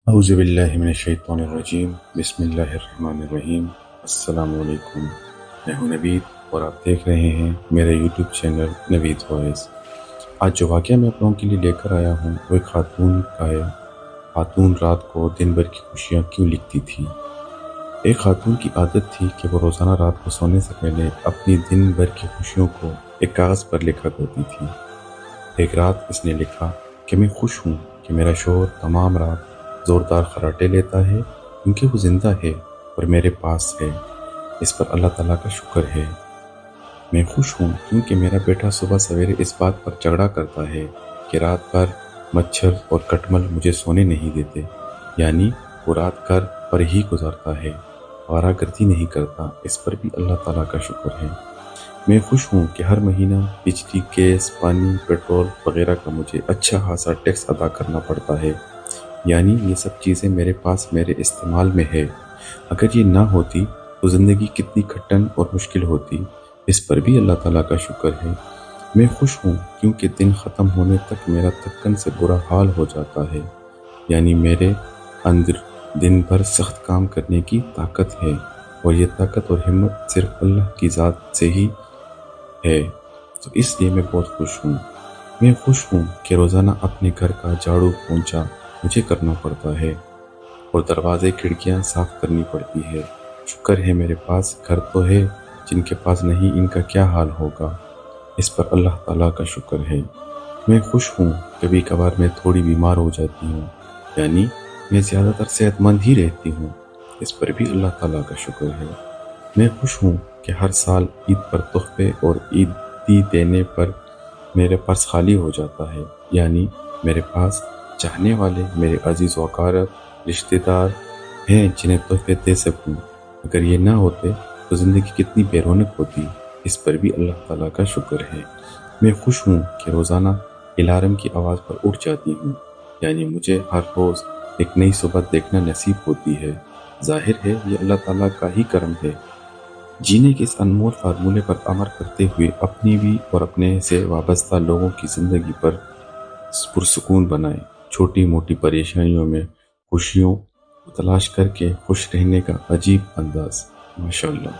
اعوذ باللہ من الشیطان الرجیم بسم اللہ الرحمن الرحیم۔ السلام علیکم، میں ہوں نوید اور آپ دیکھ رہے ہیں میرا یوٹیوب چینل نوید وائس۔ آج جو واقعہ میں آپ لوگوں کے لیے لے کر آیا ہوں وہ ایک خاتون کا ہے۔ خاتون رات کو دن بھر کی خوشیاں کیوں لکھتی تھی۔ ایک خاتون کی عادت تھی کہ وہ روزانہ رات کو سونے سے پہلے اپنی دن بھر کی خوشیوں کو ایک کاغذ پر لکھا کرتی تھی۔ ایک رات اس نے لکھا کہ میں خوش ہوں کہ میرا شوہر تمام رات زوردار خراٹے لیتا ہے کیونکہ وہ زندہ ہے اور میرے پاس ہے، اس پر اللہ تعالیٰ کا شکر ہے۔ میں خوش ہوں کیونکہ میرا بیٹا صبح سویرے اس بات پر جھگڑا کرتا ہے کہ رات بھر مچھر اور کٹمل مجھے سونے نہیں دیتے، یعنی وہ رات گھر پر ہی گزارتا ہے، آوارہ گردی نہیں کرتا، اس پر بھی اللہ تعالیٰ کا شکر ہے۔ میں خوش ہوں کہ ہر مہینہ بجلی، گیس، پانی، پیٹرول وغیرہ کا مجھے اچھا خاصا ٹیکس ادا کرنا پڑتا ہے، یعنی یہ سب چیزیں میرے پاس میرے استعمال میں ہے۔ اگر یہ نہ ہوتی تو زندگی کتنی کھٹن اور مشکل ہوتی، اس پر بھی اللہ تعالیٰ کا شکر ہے۔ میں خوش ہوں کیونکہ دن ختم ہونے تک میرا تھکن سے برا حال ہو جاتا ہے، یعنی میرے اندر دن بھر سخت کام کرنے کی طاقت ہے، اور یہ طاقت اور ہمت صرف اللہ کی ذات سے ہی ہے، تو اس لیے میں بہت خوش ہوں۔ میں خوش ہوں کہ روزانہ اپنے گھر کا جھاڑو پونچھا مجھے کرنا پڑتا ہے اور دروازے کھڑکیاں صاف کرنی پڑتی ہے۔ شکر ہے میرے پاس گھر تو ہے، جن کے پاس نہیں ان کا کیا حال ہوگا، اس پر اللہ تعالیٰ کا شکر ہے۔ میں خوش ہوں کبھی کبھار میں تھوڑی بیمار ہو جاتی ہوں، یعنی میں زیادہ تر صحت مند ہی رہتی ہوں، اس پر بھی اللہ تعالیٰ کا شکر ہے۔ میں خوش ہوں کہ ہر سال عید پر تحفے اور عیدی دینے پر میرے پرس خالی ہو جاتا ہے، یعنی میرے پاس چاہنے والے، میرے عزیز و اقارب، رشتہ دار ہیں جنہیں تحفے دے سکوں۔ اگر یہ نہ ہوتے تو زندگی کتنی بے رونق ہوتی، اس پر بھی اللہ تعالیٰ کا شکر ہے۔ میں خوش ہوں کہ روزانہ الارم کی آواز پر اٹھ جاتی ہوں، یعنی مجھے ہر روز ایک نئی صبح دیکھنا نصیب ہوتی ہے۔ ظاہر ہے یہ اللہ تعالیٰ کا ہی کرم ہے۔ جینے کے اس انمول فارمولے پر عمل کرتے ہوئے اپنی بھی اور اپنے سے وابستہ لوگوں کی زندگی پر پرسکون بنائیں۔ چھوٹی موٹی پریشانیوں میں خوشیوں کو تلاش کر کے خوش رہنے کا عجیب انداز، ماشاءاللہ۔